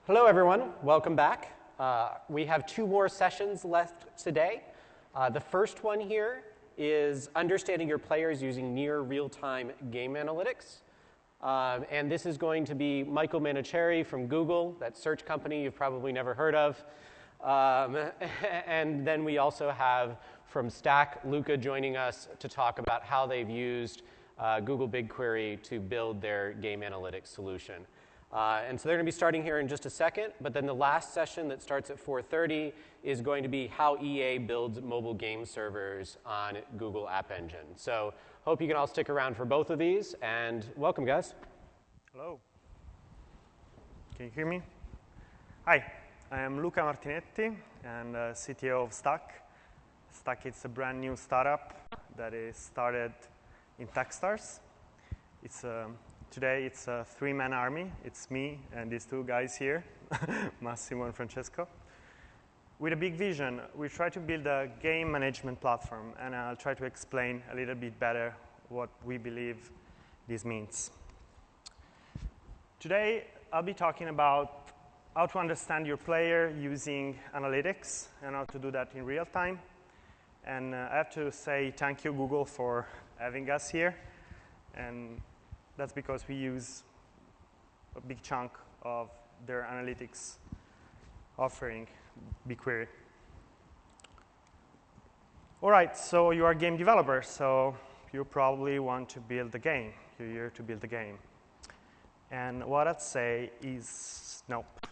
Hello, everyone. Welcome back. We have 2 more sessions left today. The first one here is understanding your players using near real-time game analytics. And this is going to be Michael Manoochehri from Google, that search company you've probably never heard of. And then we also have from Staq, Luca joining us to talk about how they've used Google BigQuery to build their game analytics solution. And so they're going to be starting here in just a second, but then the last session that starts at 4:30 is going to be how EA builds mobile game servers on Google App Engine. So hope you can all stick around for both of these, and welcome, guys. Hello. Can you hear me? Hi, I am Luca Martinetti, and CTO of Staq. Staq is a brand new startup that is started in Techstars. Today it's a 3-man army. It's me and these 2 guys here, Massimo and Francesco. With a big vision, we try to build a game management platform, and I'll try to explain a little bit better what we believe this means. Today, I'll be talking about how to understand your player using analytics and how to do that in real time. And I have to say thank you, Google, for having us here. And that's because we use a big chunk of their analytics offering, BigQuery. All right, so you are a game developer, so you probably want to build a game. You're here to build a game. And what I'd say is nope,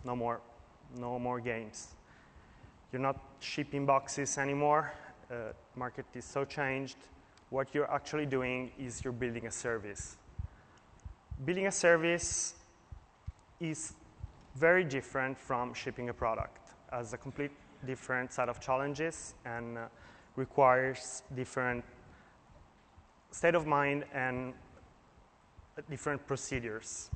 no more games. You're not shipping boxes anymore. Market is so changed. What you're actually doing is you're building a service. Building a service is very different from shipping a product, has a complete different set of challenges and requires different state of mind and different procedures.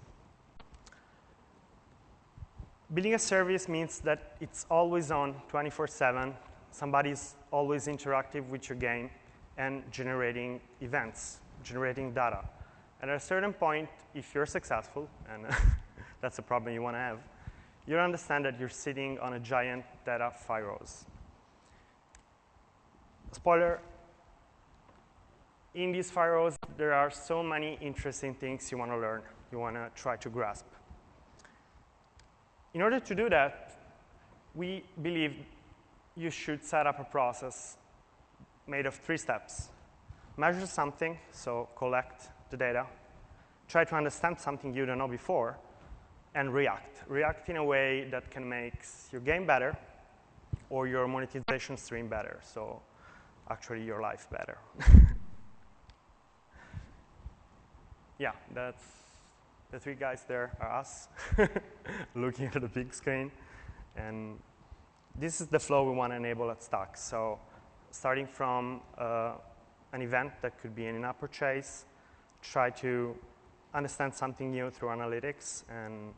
Building a service means that it's always on 24/7. Somebody's always interactive with your game and generating events, generating data. And at a certain point, if you're successful, and that's a problem you want to have, you'll understand that you're sitting on a giant data fire hose. Spoiler, in this fire hose, there are so many interesting things you want to learn, you want to try to grasp. In order to do that, we believe you should set up a process made of 3 steps. Measure something, so collect the data, try to understand something you don't know before, and react. React in a way that can make your game better or your monetization stream better, so actually your life better. Yeah, that's the 3 guys there are us, looking at the big screen. And this is the flow we want to enable at Staq. So starting from an event that could be an in-app purchase, try to understand something new through analytics and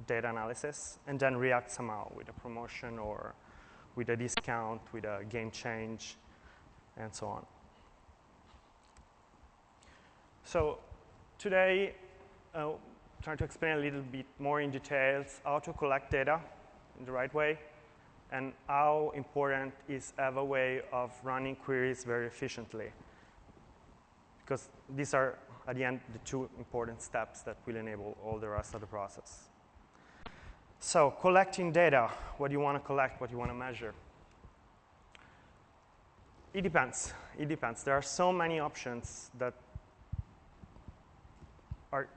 data analysis, and then react somehow with a promotion or with a discount, with a game change, and so on. So today, I'll try to explain a little bit more in details how to collect data in the right way, and how important is have a way of running queries very efficiently. Because these are, at the end, the 2 important steps that will enable all the rest of the process. So collecting data, what do you want to collect, what do you want to measure? It depends. It depends. There are so many options that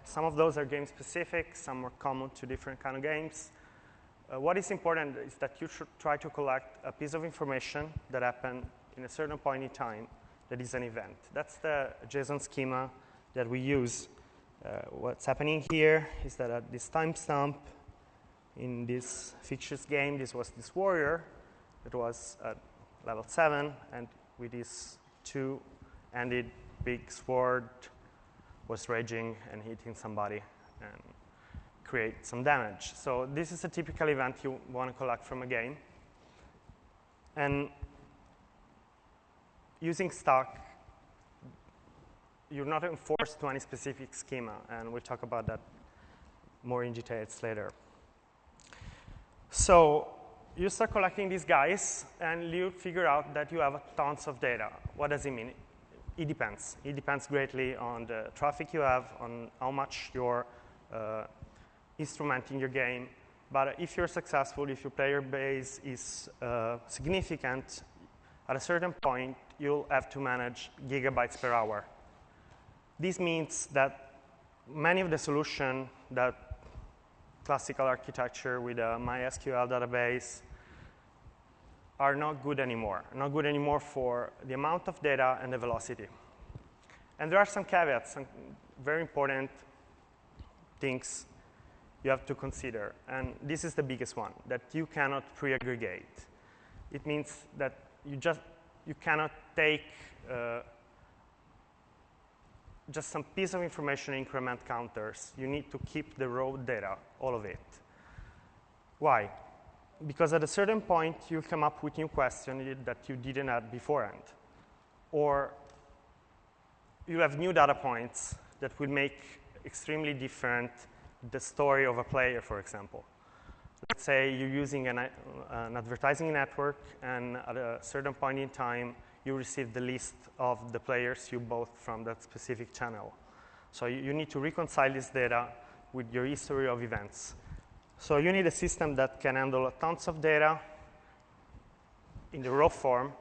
some of those are game-specific, some are common to different kind of games. What is important is that you should try to collect a piece of information that happened in a certain point in time that is an event. That's the JSON schema that we use. What's happening here is that at this timestamp in this fictitious game, this was this warrior that was at level 7, and with these 2-handed big sword was raging and hitting somebody and create some damage. So this is a typical event you want to collect from a game. And using Staq, you're not enforced to any specific schema, and we'll talk about that more in details later. So you start collecting these guys, and you figure out that you have tons of data. What does it mean? It depends. It depends greatly on the traffic you have, on how much you're instrumenting your game. But if you're successful, if your player base is significant, at a certain point, you'll have to manage gigabytes per hour. This means that many of the solutions that classical architecture with a MySQL database are not good anymore. Not good anymore for the amount of data and the velocity. And there are some caveats, some very important things you have to consider. And this is the biggest one, that you cannot pre-aggregate. It means that you cannot take just some piece of information increment counters. You need to keep the raw data, all of it. Why? Because at a certain point, you'll come up with new questions that you didn't have beforehand. Or you have new data points that will make extremely different the story of a player, for example. Let's say you're using an advertising network, and at a certain point in time, you receive the list of the players you bought from that specific channel. So you need to reconcile this data with your history of events. So you need a system that can handle tons of data in the raw form,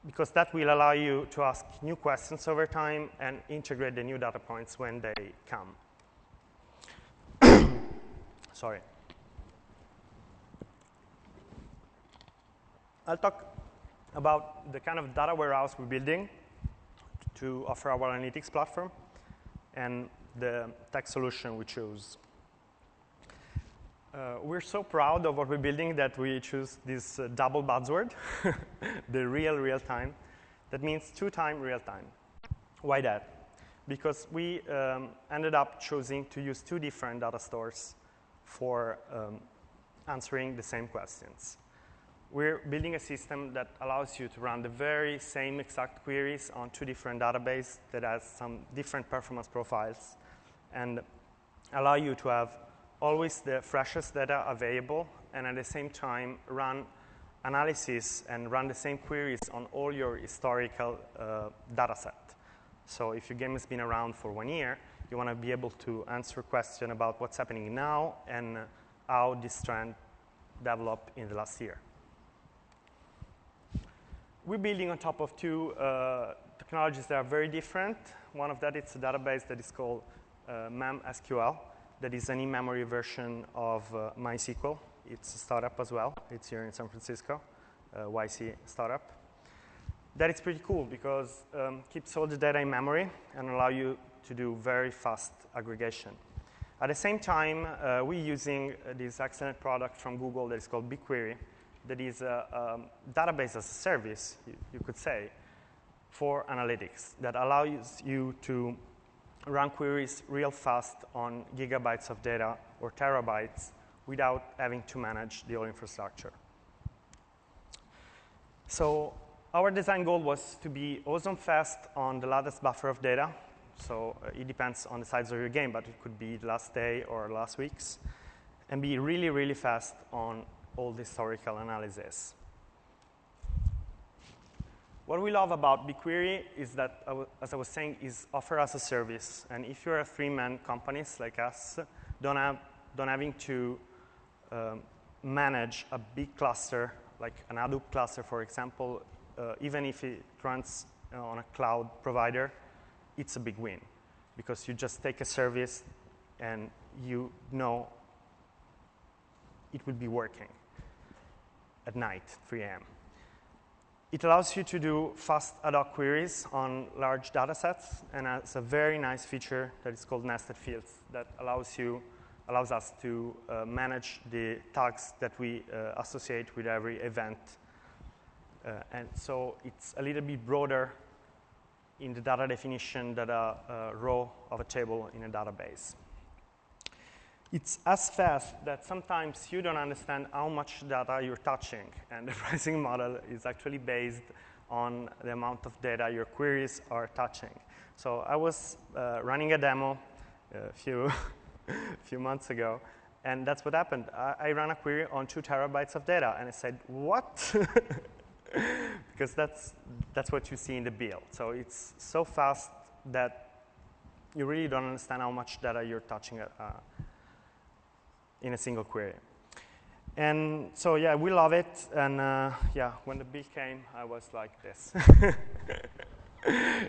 because that will allow you to ask new questions over time and integrate the new data points when they come. Sorry. I'll talk about the kind of data warehouse we're building to offer our analytics platform and the tech solution we chose. We're so proud of what we're building that we choose this double buzzword, the real time. That means 2-time real time. Why that? Because we ended up choosing to use 2 different data stores for answering the same questions. We're building a system that allows you to run the very same exact queries on 2 different databases that has some different performance profiles and allow you to have always the freshest data available and at the same time run analysis and run the same queries on all your historical data set. So if your game has been around for 1 year, you want to be able to answer a question about what's happening now and how this trend developed in the last year. We're building on top of 2 technologies that are very different. One of that is a database that is called MemSQL, that is an in-memory version of MySQL. It's a startup as well. It's here in San Francisco, YC startup. That is pretty cool because it keeps all the data in memory and allow you to do very fast aggregation. At the same time, we're using this excellent product from Google that is called BigQuery, that is a database as a service, you could say, for analytics that allows you to run queries real fast on gigabytes of data or terabytes without having to manage the whole infrastructure. So our design goal was to be awesome fast on the latest buffer of data. So it depends on the size of your game, but it could be the last day or last weeks, and be really fast on all the historical analysis. What we love about BigQuery is that, as I was saying, is offer as a service. And if you're a 3-man companies like us, don't having to manage a big cluster, like an Hadoop cluster, for example, even if it runs on a cloud provider, it's a big win. Because you just take a service and you know it will be working at night, 3 a.m. It allows you to do fast ad-hoc queries on large data sets, and has a very nice feature that is called nested fields that allows us to manage the tags that we associate with every event. And so it's a little bit broader in the data definition than a row of a table in a database. It's as fast that sometimes you don't understand how much data you're touching, and the pricing model is actually based on the amount of data your queries are touching. So I was running a demo a few months ago, And that's what happened. I ran a query on 2 terabytes of data, and I said, what? Because that's what you see in the build. So it's so fast that you really don't understand how much data you're touching in a single query. And so, yeah, we love it. And yeah, when the bill came, I was like this.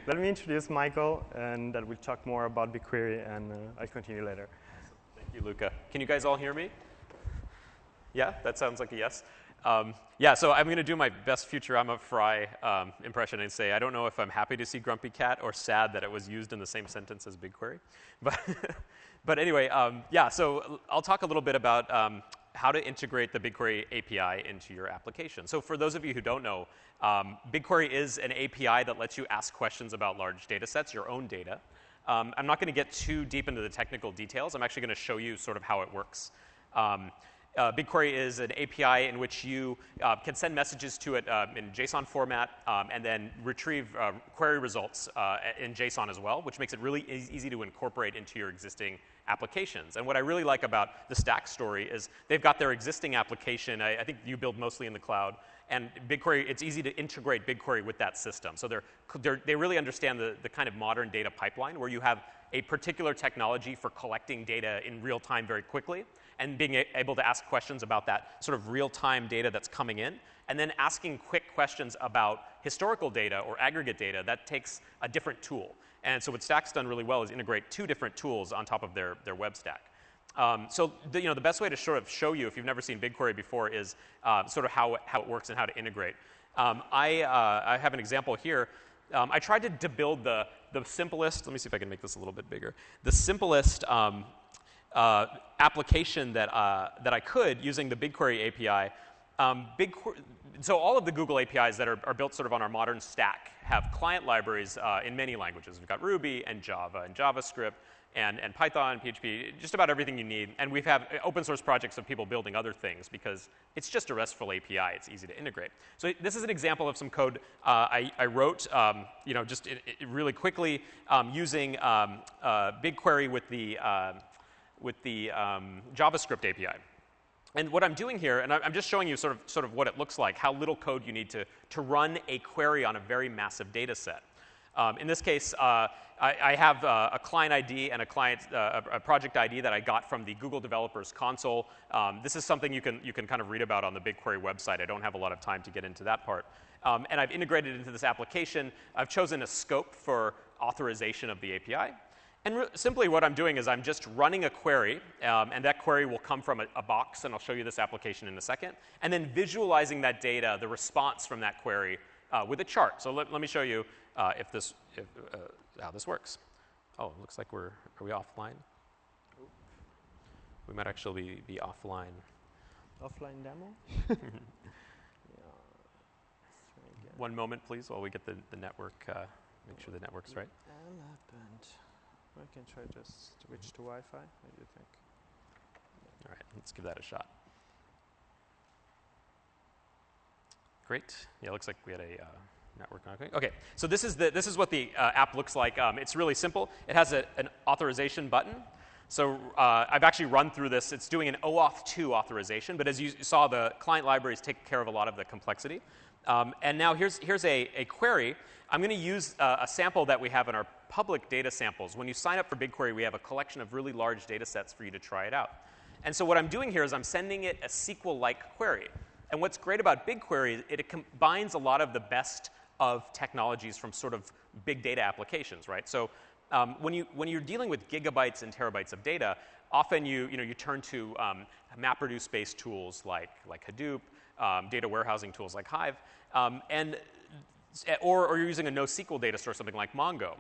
Let me introduce Michael, and then we'll talk more about BigQuery, and I'll continue later. Thank you, Luca. Can you guys all hear me? Yeah, that sounds like a yes. Yeah, so I'm going to do my best Futurama Fry impression and say I don't know if I'm happy to see Grumpy Cat or sad that it was used in the same sentence as BigQuery. But anyway, yeah, so I'll talk a little bit about how to integrate the BigQuery API into your application. So for those of you who don't know, BigQuery is an API that lets you ask questions about large data sets, your own data. I'm not going to get too deep into the technical details. I'm actually going to show you sort of how it works. BigQuery is an API in which you can send messages to it in JSON format and then retrieve query results in JSON as well, which makes it really easy to incorporate into your existing applications. And what I really like about the Staq story is they've got their existing application. I think you build mostly in the cloud. And BigQuery, it's easy to integrate BigQuery with that system. So they really understand the kind of modern data pipeline where you have a particular technology for collecting data in real time very quickly and being able to ask questions about that sort of real-time data that's coming in, and then asking quick questions about historical data or aggregate data. That takes a different tool. And so what Staq's done really well is integrate 2 different tools on top of their web stack. So the best way to sort of show you, if you've never seen BigQuery before, is sort of how it works and how to integrate. I have an example here. I tried to build the simplest, let me see if I can make this a little bit bigger, the simplest application that I could using the BigQuery API. So all of the Google APIs that are built sort of on our modern stack have client libraries in many languages. We've got Ruby and Java and JavaScript and Python, PHP, just about everything you need. And we've had open source projects of people building other things because it's just a RESTful API. It's easy to integrate. So this is an example of some code I wrote, just really quickly using BigQuery with the JavaScript API. And what I'm doing here, and I'm just showing you sort of what it looks like, how little code you need to run a query on a very massive data set. In this case, I have a client ID and a project ID that I got from the Google Developers Console. This is something you can kind of read about on the BigQuery website. I don't have a lot of time to get into that part. And I've integrated into this application. I've chosen a scope for authorization of the API. And simply what I'm doing is I'm just running a query, and that query will come from a box, and I'll show you this application in a second, and then visualizing that data, the response from that query, with a chart. So let me show you how this works. Oh, it looks like are we offline? We might actually be offline. Offline demo? One moment, please, while we get the network, make sure the network's right. I can try just switch to Wi-Fi. What do you think? All right, let's give that a shot. Great. Yeah, looks like we had a network connecting. Okay, so this is what the app looks like. It's really simple. It has an authorization button. So I've actually run through this. It's doing an OAuth 2 authorization, but as you saw, the client libraries take care of a lot of the complexity. And now here's a query. I'm going to use a sample that we have in our public data samples. When you sign up for BigQuery, we have a collection of really large data sets for you to try it out. And so what I'm doing here is I'm sending it a SQL-like query. And what's great about BigQuery is it combines a lot of the best of technologies from sort of big data applications, right? So when you're dealing with gigabytes and terabytes of data, often you turn to MapReduce-based tools like Hadoop, data warehousing tools like Hive, or you're using a NoSQL data store, something like Mongo.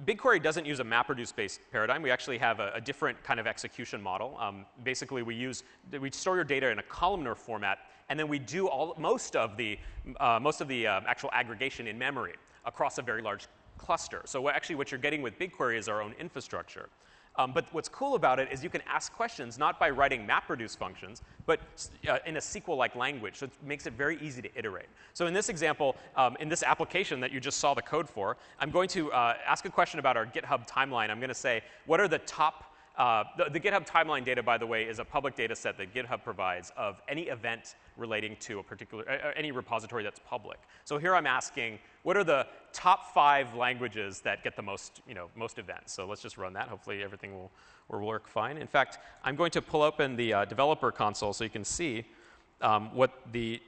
BigQuery doesn't use a MapReduce-based paradigm. We actually have a different kind of execution model. Basically, we store your data in a columnar format, and then we do most of the actual aggregation in memory across a very large cluster. So what you're getting with BigQuery is our own infrastructure. But what's cool about it is you can ask questions not by writing MapReduce functions, but in a SQL-like language. So it makes it very easy to iterate. So in this example, in this application that you just saw the code for, I'm going to ask a question about our GitHub timeline. I'm going to say, what are the top The GitHub timeline data, by the way, is a public data set that GitHub provides of any event relating to a particular, any repository that's public. So here I'm asking, what are the top 5 languages that get the most, most events? So let's just run that. Hopefully everything will work fine. In fact, I'm going to pull open the developer console so you can see what the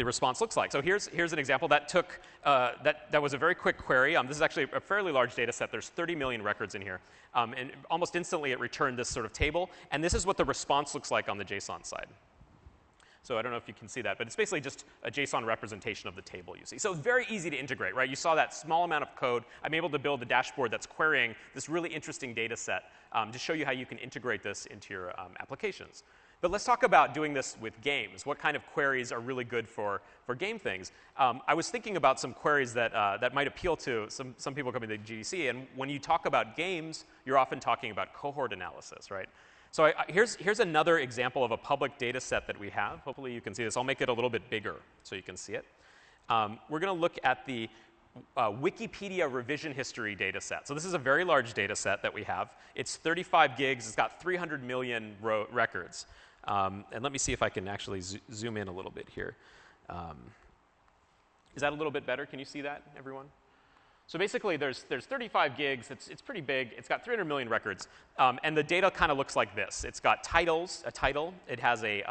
response looks like. So here's an example that took that was a very quick query. This is actually a fairly large data set. There's 30 million records in here, and almost instantly it returned this sort of table. And this is what the response looks like on the JSON side. So I don't know if you can see that, but it's basically just a JSON representation of the table you see. So it's very easy to integrate, right? You saw that small amount of code. I'm able to build a dashboard that's querying this really interesting data set to show you how you can integrate this into your applications. But let's talk about doing this with games. What kind of queries are really good for game things? I was thinking about some queries that might appeal to some people coming to GDC. And when you talk about games, you're often talking about cohort analysis, right? So here's another example of a public data set that we have. Hopefully you can see this. I'll make it a little bit bigger so you can see it. We're going to look at the Wikipedia revision history data set. So this is a very large data set that we have. It's 35 gigs. It's got 300 million records. And let me see if I can actually zoom in a little bit here. Is that a little bit better? Can you see that, everyone? So basically, there's 35 gigs. It's pretty big. It's got 300 million records. And the data kind of looks like this. It's got a title. It has a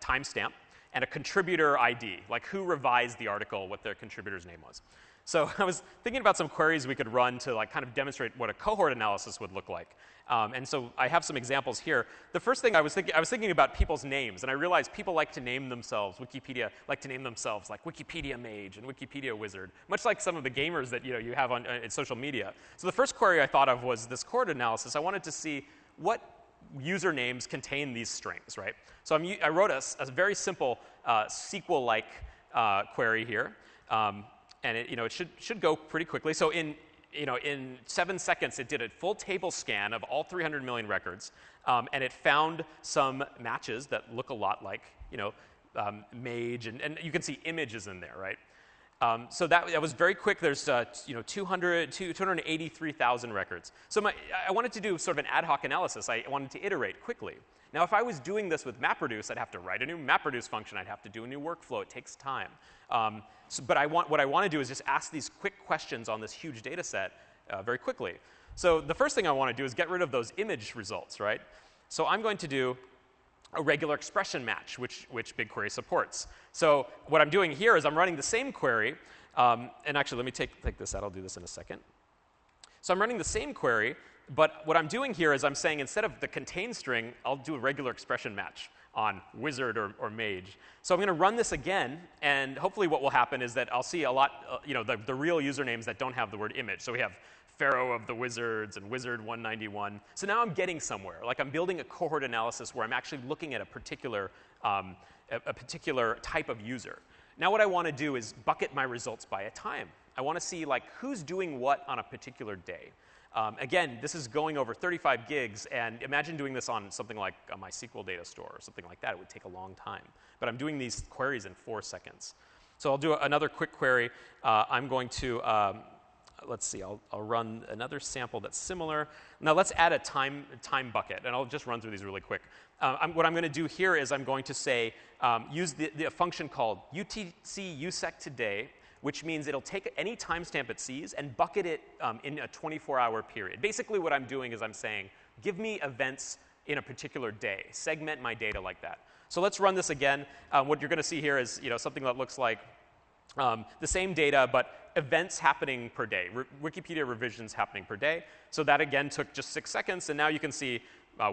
timestamp and a contributor ID, like who revised the article, what their contributor's name was. So I was thinking about some queries we could run to kind of demonstrate what a cohort analysis would look like. And so I have some examples here. The first thing I was thinking about people's names, and I realized people like to name themselves, Wikipedia like to name themselves like Wikipedia Mage and Wikipedia Wizard, much like some of the gamers that you have on social media. So the first query I thought of was this cohort analysis. I wanted to see what usernames contain these strings, right? So I wrote a very simple SQL-like query here. And it should go pretty quickly. So in 7 seconds, it did a full table scan of all 300 million records, and it found some matches that look a lot like Mage, and you can see images in there, right? So that was very quick. There's 283,000 records. So I wanted to do sort of an ad hoc analysis. I wanted to iterate quickly. Now, if I was doing this with MapReduce, I'd have to write a new MapReduce function. I'd have to do a new workflow. It takes time. But what I want to do is just ask these quick questions on this huge data set very quickly. So the first thing I want to do is get rid of those image results, right? So I'm going to do a regular expression match, which BigQuery supports. So what I'm doing here is I'm running the same query. And actually, let me take this out. I'll do this in a second. So I'm running the same query. But what I'm doing here is I'm saying instead of the contain string, I'll do a regular expression match on wizard or mage. So I'm going to run this again, and hopefully what will happen is that I'll see a lot, the real usernames that don't have the word image. So we have Pharaoh of the Wizards and Wizard 191. So now I'm getting somewhere. Like I'm building a cohort analysis where I'm actually looking at a particular type of user. Now what I want to do is bucket my results by a time. I want to see who's doing what on a particular day. Again, this is going over 35 gigs, and imagine doing this on something like a MySQL data store or something like that. It would take a long time. But I'm doing these queries in 4 seconds. So I'll do another quick query. I'm going to, let's see, I'll run another sample that's similar. Now let's add a time bucket, and I'll just run through these really quick. What I'm going to do here is I'm going to say, use the function called UTC USEC today, which means it'll take any timestamp it sees and bucket it in a 24-hour period. Basically, what I'm doing is I'm saying, give me events in a particular day. Segment my data like that. So let's run this again. What you're going to see here is something that looks like the same data, but events happening per day, Wikipedia revisions happening per day. So that, again, took just 6 seconds. And now you can see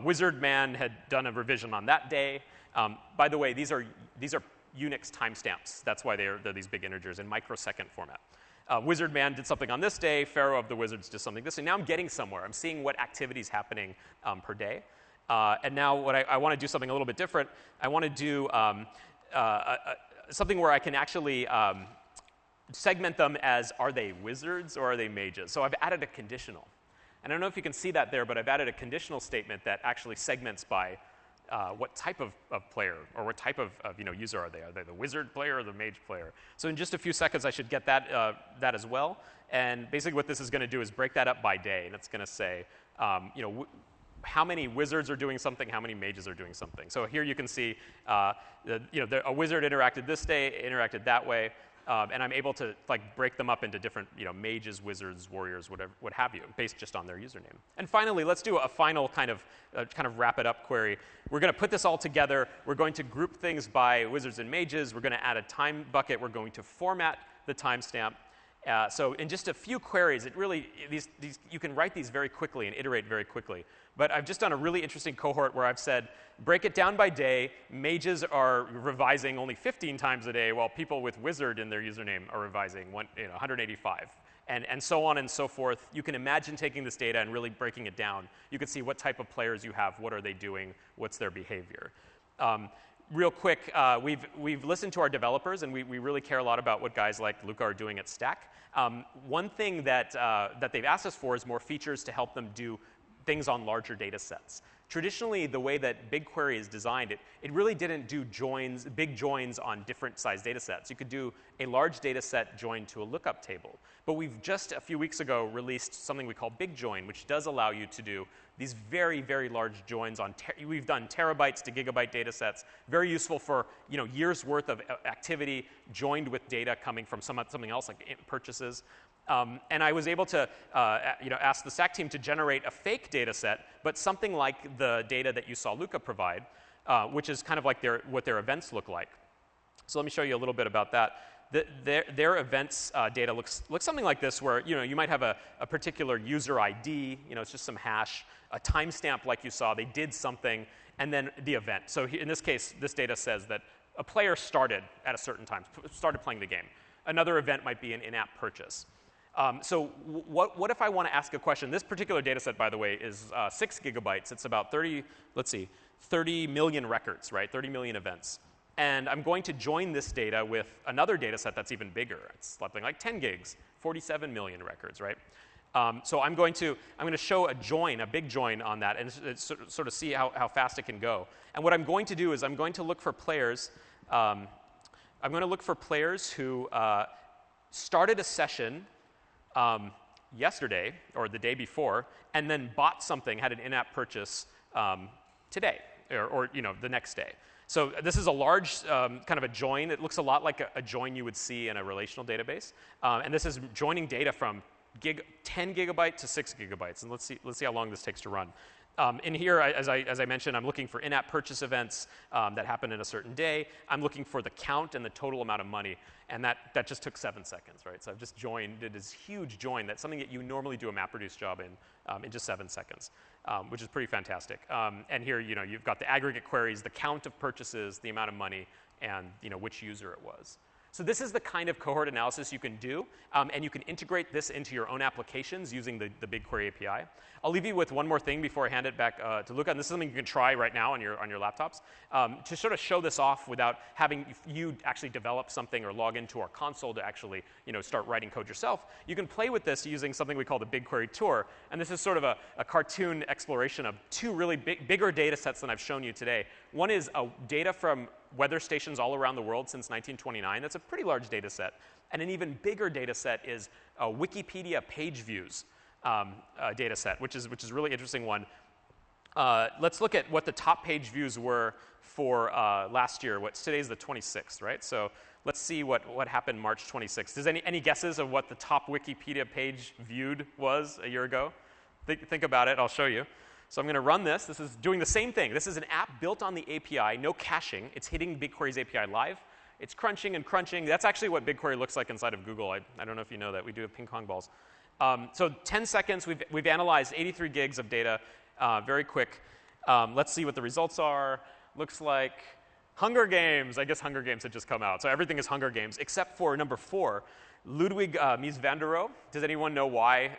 Wizard Man had done a revision on that day. By the way, these are Unix timestamps. That's why they're these big integers in microsecond format. Wizard Man did something on this day. Pharaoh of the Wizards did something this day. Now I'm getting somewhere. I'm seeing what activity is happening per day. And now what I want to do something a little bit different. I want to do something where I can actually segment them as, are they wizards or are they mages? So I've added a conditional. And I don't know if you can see that there, but I've added a conditional statement that actually segments by what type of player or what type of user are they? Are they the wizard player or the mage player? So in just a few seconds, I should get that as well. And basically what this is going to do is break that up by day. And it's going to say, how many wizards are doing something, how many mages are doing something. So here you can see, a wizard interacted this day, interacted that way, and I'm able to break them up into different, mages, wizards, warriors, whatever, what have you, based just on their username. And finally, let's do a final kind of wrap it up query. We're going to put this all together. We're going to group things by wizards and mages. We're going to add a time bucket. We're going to format the timestamp. So in just a few queries, you can write these very quickly and iterate very quickly. But I've just done a really interesting cohort where I've said, break it down by day. Mages are revising only 15 times a day, while people with wizard in their username are revising 185. And so on and so forth. You can imagine taking this data and really breaking it down. You can see what type of players you have, what are they doing, what's their behavior. Real quick, we've listened to our developers, and we really care a lot about what guys like Luca are doing at Staq. One thing that they've asked us for is more features to help them do things on larger data sets. Traditionally, the way that BigQuery is designed, it really didn't do big joins on different size data sets. You could do a large data set joined to a lookup table. But we've just a few weeks ago released something we call Big Join, which does allow you to do these very, very large joins on, we've done terabytes to gigabyte data sets, very useful for years worth of activity joined with data coming from something else like purchases. And I was able to ask the Staq team to generate a fake data set, but something like the data that you saw Luca provide, which is kind of like what their events look like. So let me show you a little bit about that. Their events data looks something like this, where you might have a particular user ID, it's just some hash, a timestamp like you saw, they did something, and then the event. So in this case, this data says that a player started at a certain time, started playing the game. Another event might be an in-app purchase. So what if I want to ask a question? This particular data set, by the way, is 6 gigabytes. It's about 30 million records, right? 30 million events. And I'm going to join this data with another data set that's even bigger. It's something like 10 gigs, 47 million records, right? So I'm going to show a big join on that, and sort of see how fast it can go. And what I'm going to do is I'm going to look for players. I'm going to look for players who started a session yesterday or the day before, and then bought something, had an in-app purchase today or the next day. So this is a large kind of a join. It looks a lot like a join you would see in a relational database, and this is joining data from 10 gigabyte to 6 gigabytes. And let's see how long this takes to run. In here, as I mentioned, I'm looking for in-app purchase events that happen in a certain day. I'm looking for the count and the total amount of money, and that just took 7 seconds, right? So I've just did this huge join. That's something that you normally do a MapReduce job in just 7 seconds, which is pretty fantastic. And here, you've got the aggregate queries, the count of purchases, the amount of money, and which user it was. So this is the kind of cohort analysis you can do, and you can integrate this into your own applications using the BigQuery API. I'll leave you with one more thing before I hand it back to Luca, and this is something you can try right now on your laptops. To sort of show this off without having you actually develop something or log into our console to actually start writing code yourself, you can play with this using something we call the BigQuery tour. And this is sort of a cartoon exploration of two really bigger data sets than I've shown you today. One is data from weather stations all around the world since 1929. That's a pretty large data set. And an even bigger data set is a Wikipedia page views data set, which is a really interesting one. Let's look at what the top page views were for last year. Today's the 26th, right? So let's see what happened March 26th. Does any guesses of what the top Wikipedia page viewed was a year ago? Think about it. I'll show you. So I'm going to run this. This is doing the same thing. This is an app built on the API, no caching. It's hitting BigQuery's API live. It's crunching and crunching. That's actually what BigQuery looks like inside of Google. I don't know if you know that. We do have ping pong balls. So 10 seconds, we've analyzed 83 gigs of data, very quick. Let's see what the results are. Looks like Hunger Games. I guess Hunger Games had just come out. So everything is Hunger Games, except for number 4, Ludwig Mies van der Rohe. Does anyone know why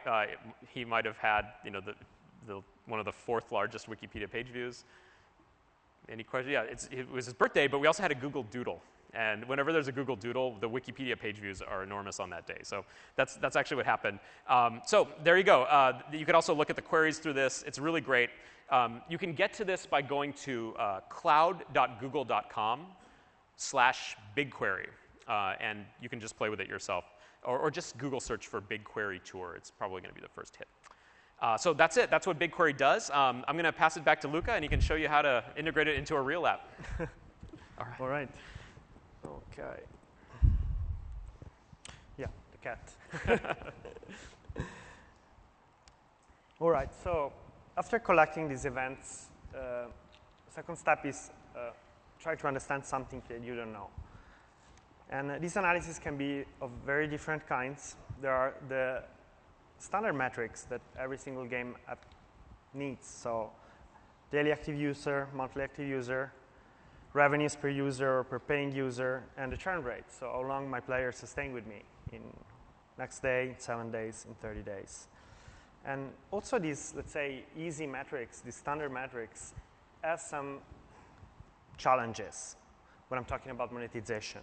he might have had one of the 4th largest Wikipedia page views? Any question? Yeah, it was his birthday, but we also had a Google Doodle. And whenever there's a Google Doodle, the Wikipedia page views are enormous on that day. So that's actually what happened. So there you go. You can also look at the queries through this. It's really great. You can get to this by going to cloud.google.com/BigQuery. And you can just play with it yourself. Or just Google search for BigQuery tour. It's probably going to be the first hit. So that's it. That's what BigQuery does. I'm going to pass it back to Luca, and he can show you how to integrate it into a real app. All right. OK. Yeah, the cat. All right. So after collecting these events, second step is try to understand something that you don't know. And this analysis can be of very different kinds. There are the standard metrics that every single game app needs. So daily active user, monthly active user, revenues per user or per paying user, and the churn rate. So how long my players are staying with me in next day, in 7 days, in 30 days. And also these, let's say, easy metrics, these standard metrics, have some challenges when I'm talking about monetization.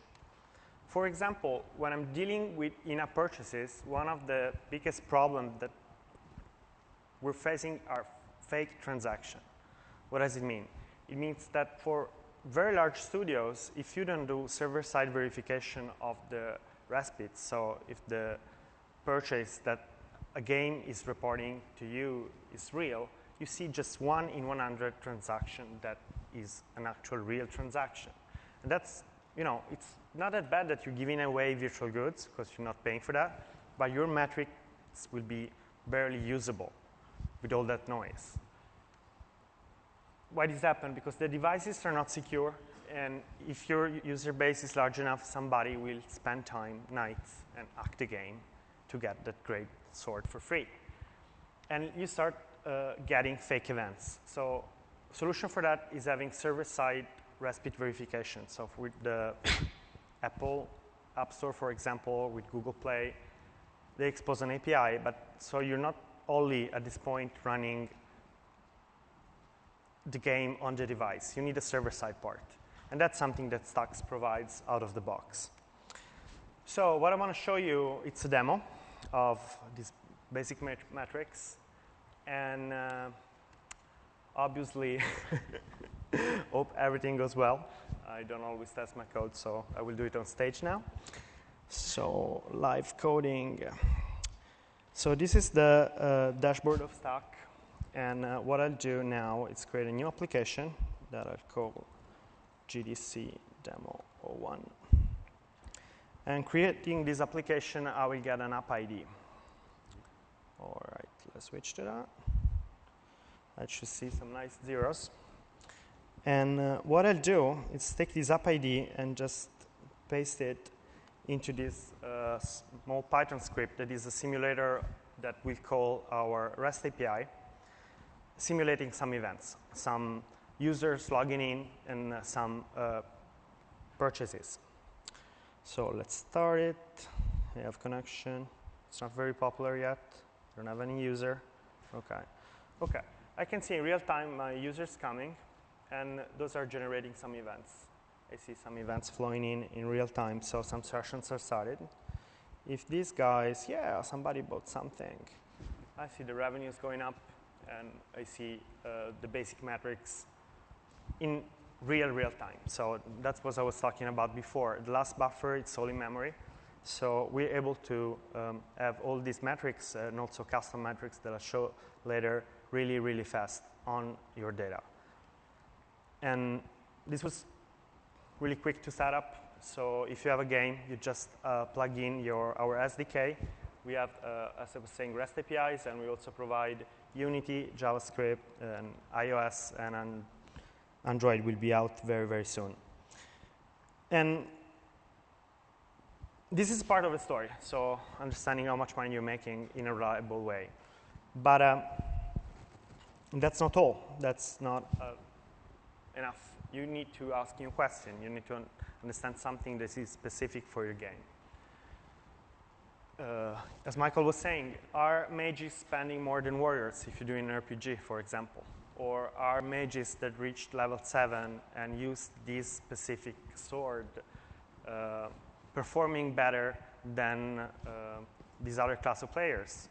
For example, when I'm dealing with in-app purchases, one of the biggest problems that we're facing are fake transactions. What does it mean? It means that for very large studios, if you don't do server-side verification of the respite, so if the purchase that a game is reporting to you is real, you see just 1 in 100 transaction that is an actual real transaction. And that's, it's not that bad that you're giving away virtual goods because you're not paying for that, but your metrics will be barely usable with all that noise. Why does this happen? Because the devices are not secure, and if your user base is large enough, somebody will spend time, nights, and hack the game to get that great sword for free. And you start getting fake events. So solution for that is having server-side respite verification. So with the Apple App Store, for example, with Google Play, they expose an API, but so you're not only at this point running the game on the device. You need a server-side part. And that's something that Staq provides out of the box. So what I want to show you, it's a demo of these basic metrics. And obviously, hope everything goes well. I don't always test my code, so I will do it on stage now. So live coding. So this is the dashboard of Staq. And what I'll do now is create a new application that I'll call GDC Demo 01. And creating this application, I will get an app ID. All right, let's switch to that. I should see some nice zeros. And what I'll do is take this app ID and just paste it into this small Python script that is a simulator that we'll call our REST API, simulating some events, some users logging in, and some purchases. So let's start it. I have connection. It's not very popular yet. Don't have any user. Okay. I can see in real time my users coming, and those are generating some events. I see some events flowing in real time, so some sessions are started. If these guys, somebody bought something, I see the revenues going up, and I see the basic metrics in real time. So that's what I was talking about before. The last buffer, it's all in memory. So we're able to have all these metrics and also custom metrics that I'll show later really, really fast on your data. And this was really quick to set up. So if you have a game, you just plug in our SDK. We have, as I was saying, REST APIs, and we also provide Unity, JavaScript, and iOS, and Android will be out very, very soon. And this is part of the story, so understanding how much money you're making in a reliable way. But that's not all. That's not enough. You need to ask new questions. You need to understand something that is specific for your game. As Michael was saying, are mages spending more than warriors if you're doing an RPG, for example? Or are mages that reached level 7 and used this specific sword performing better than these other class of players?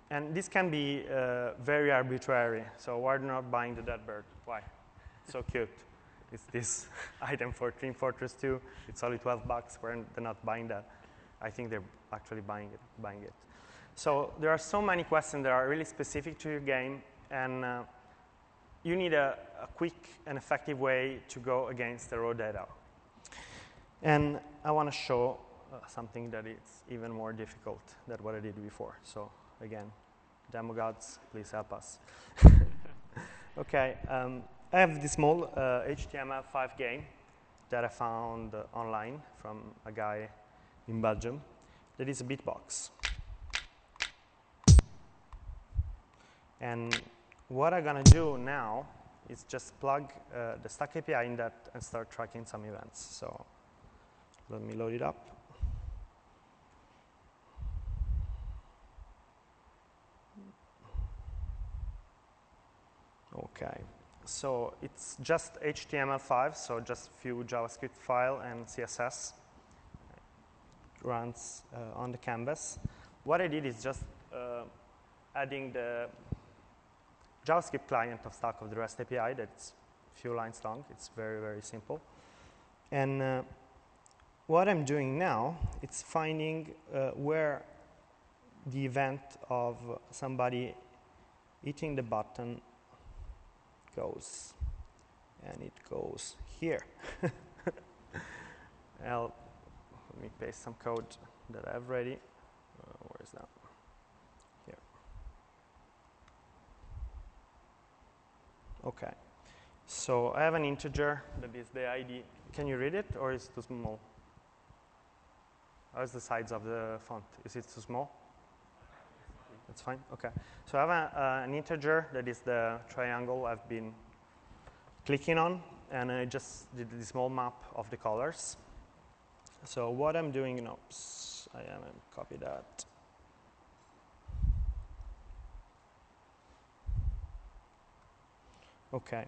And this can be very arbitrary. So why are they not buying the dead bird? Why? So cute. It's this item for Team Fortress 2. It's only $12. Why are they not buying that? I think they're actually buying it. So there are so many questions that are really specific to your game, and you need a quick and effective way to go against the raw data. And I want to show something that is even more difficult than what I did before. So again, demo gods, please help us. Okay, I have this small HTML5 game that I found online from a guy in Belgium that is a beatbox. And what I'm going to do now is just plug the Staq API in that and start tracking some events. So let me load it up. Okay, so it's just HTML5, so just a few JavaScript file and CSS. It runs on the canvas. What I did is just adding the JavaScript client of Staq of the REST API that's a few lines long. It's very, very simple. And what I'm doing now is finding where the event of somebody hitting the button goes. And it goes here. Well, let me paste some code that I have ready. Where is that? Here. Okay. So I have an integer that is the ID. Can you read it, or is it too small? How's the size of the font? Is it too small? That's fine? Okay. So I have an integer that is the triangle I've been clicking on, and I just did the small map of the colors. So what I'm doing, oops, I haven't copied that. Okay.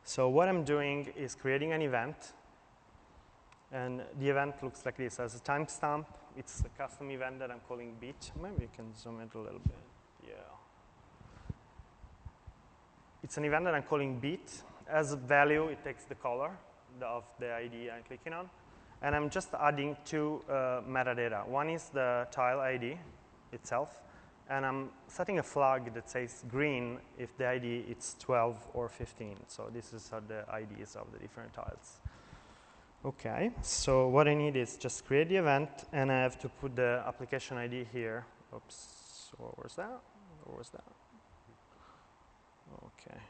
So what I'm doing is creating an event. And the event looks like this. As a timestamp, it's a custom event that I'm calling beat. Maybe you can zoom it a little bit. Yeah. It's an event that I'm calling beat. As a value, it takes the color of the ID I'm clicking on. And I'm just adding two metadata. One is the tile ID itself. And I'm setting a flag that says green if the ID is 12 or 15. So this is the IDs of the different tiles. Okay, so what I need is just create the event, and I have to put the application ID here. Oops, what was that? What was that? Okay.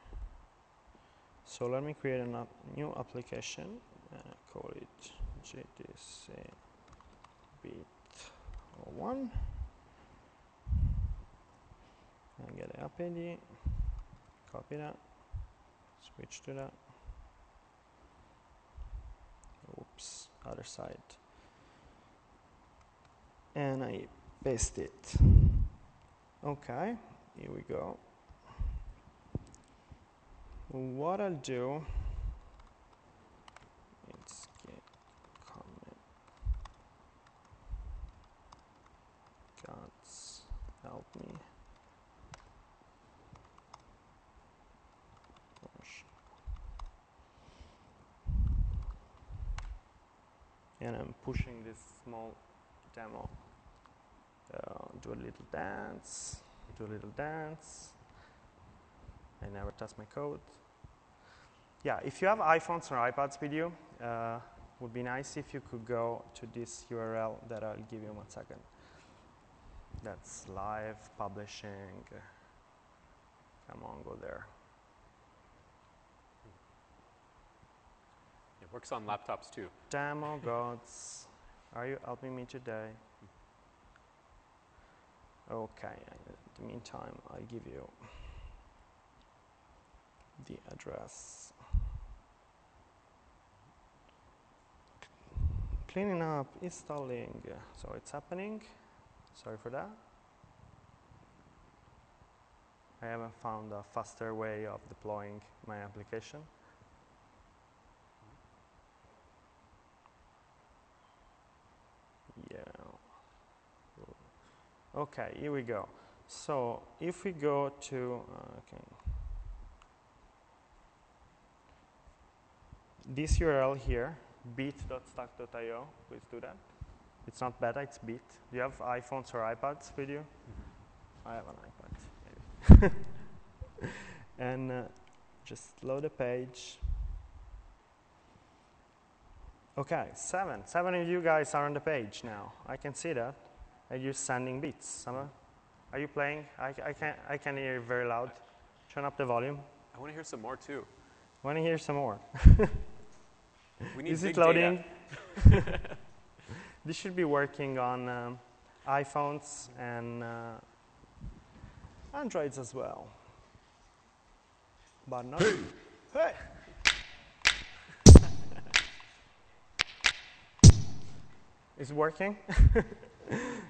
So let me create a new application, and I call it GDC beat01. And get the app ID, copy that, switch to that. Oops, other side. And I paste it. Okay, here we go. What I'll do is get comment. Gods, help me. And I'm pushing this small demo. Do a little dance, do a little dance. I never touch my code. Yeah, if you have iPhones or iPads with you, would be nice if you could go to this URL that I'll give you in 1 second. That's live publishing. Come on, go there. It works on laptops too. Demo gods, are you helping me today? Okay, in the meantime, I'll give you the address. Cleaning up, installing, so it's happening. Sorry for that. I haven't found a faster way of deploying my application. Yeah. Okay, here we go. So if we go to this URL here, beat.staq.io, please do that. It's not beta, it's beat. Do you have iPhones or iPads with you? I have an iPad, maybe. And just load a page. Okay, 7. 7 of you guys are on the page now. I can see that. And you're sending bits. Are you playing? I can hear you very loud. Turn up the volume. I want to hear some more too. Want to hear some more? We need Is big it loading? data. This should be working on iPhones and Androids as well. But not. Hey! Is it working?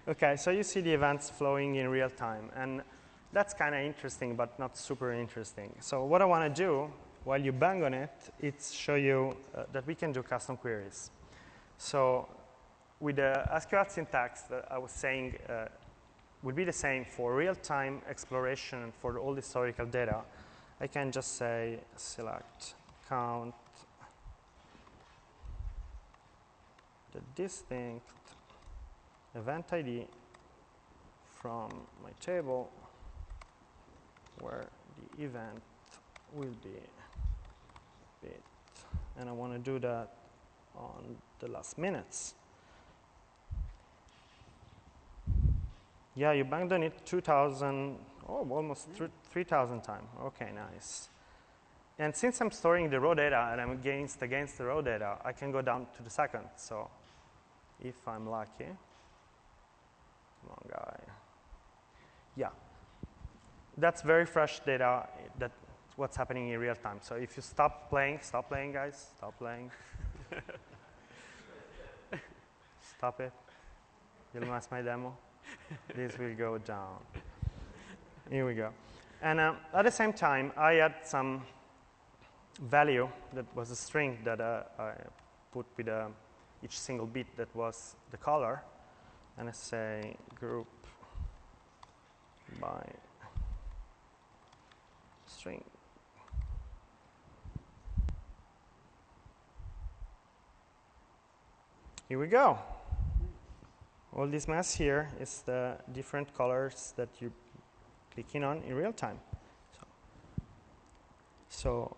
Okay, so you see the events flowing in real time. And that's kind of interesting, but not super interesting. So what I want to do, while you bang on it, is show you that we can do custom queries. So with the SQL syntax that I was saying would be the same for real-time exploration and for all the historical data, I can just say select count the distinct event ID from my table where the event will be bit. And I want to do that on the last minutes. Yeah, you banged on it 2,000, almost 3,000 times. Okay, nice. And since I'm storing the raw data and I'm against the raw data, I can go down to the second. So if I'm lucky, come on, guy. Yeah, that's very fresh data. That's what's happening in real time. So if you stop playing, guys. Stop playing. Stop it. You'll mess my demo. This will go down. Here we go. And at the same time, I had some value that was a string that I put with each single bit that was the color. And I say group by string. Here we go. All this mess here is the different colors that you're clicking on in real time. So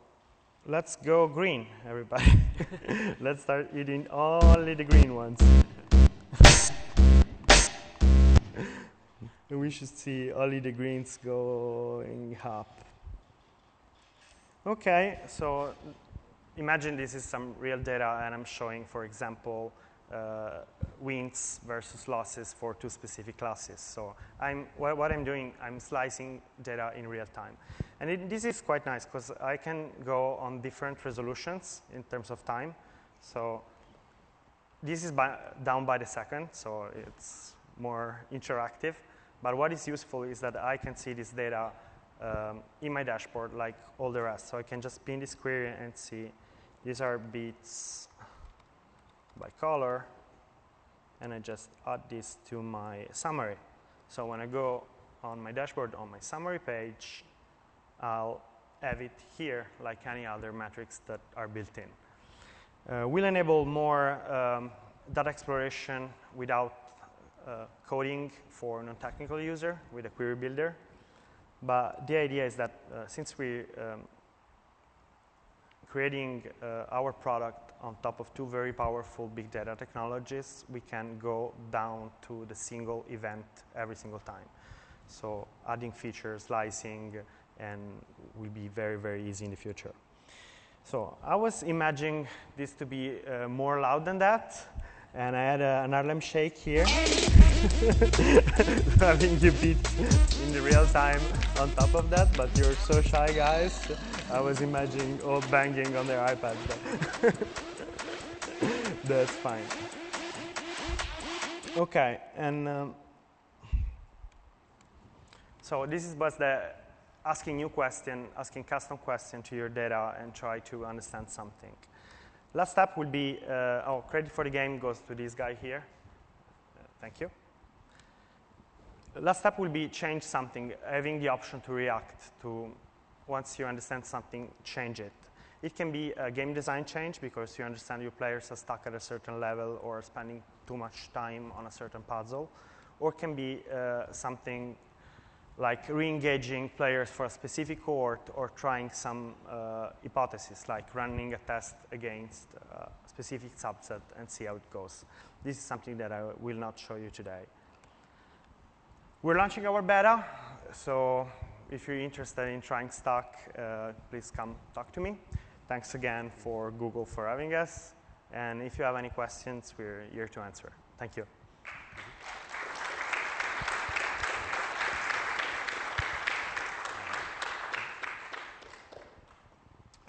let's go green, everybody. Let's start eating only the green ones. We should see only the greens going up. Okay, so imagine this is some real data and I'm showing, for example, wins versus losses for two specific classes. So what I'm doing, I'm slicing data in real time. And this is quite nice because I can go on different resolutions in terms of time. So this is down by the second, so it's more interactive. But what is useful is that I can see this data in my dashboard like all the rest. So I can just pin this query and see these are bits by color, and I just add this to my summary. So when I go on my dashboard on my summary page, I'll have it here like any other metrics that are built in. We'll enable more data exploration without coding for non-technical user with a query builder. But the idea is that since we're creating our product on top of two very powerful big data technologies, we can go down to the single event every single time. So adding features, slicing, and will be very, very easy in the future. So I was imagining this to be more loud than that. And I had an Harlem Shake here. Having you beat in the real time on top of that, but you're so shy, guys. I was imagining all banging on their iPad. That's fine. Okay, and so this was the asking new question, asking custom question to your data and try to understand something. Last step will be, credit for the game goes to this guy here. Thank you. Last step will be change something, having the option to react to, once you understand something, change it. It can be a game design change because you understand your players are stuck at a certain level or spending too much time on a certain puzzle. Or it can be something like re-engaging players for a specific cohort or trying some hypothesis, like running a test against a specific subset and see how it goes. This is something that I will not show you today. We're launching our beta, so if you're interested in trying Staq, please come talk to me. Thanks again for Google for having us. And if you have any questions, we're here to answer. Thank you.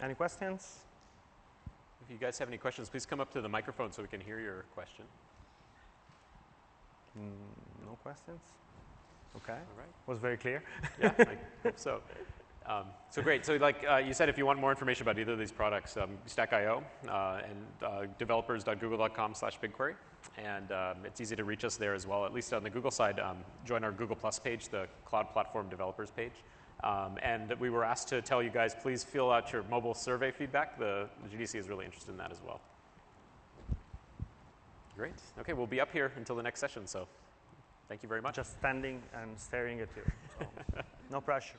Any questions? If you guys have any questions, please come up to the microphone so we can hear your question. No questions? Okay. All right. Was very clear. Yeah, I hope so. So great. So like you said, if you want more information about either of these products, Staq.io and developers.google.com/BigQuery. And it's easy to reach us there as well, at least on the Google side. Join our Google Plus page, the Cloud Platform Developers page. And we were asked to tell you guys, please fill out your mobile survey feedback. The GDC is really interested in that as well. Great. OK, we'll be up here until the next session. So thank you very much. Just standing and staring at you. So no pressure.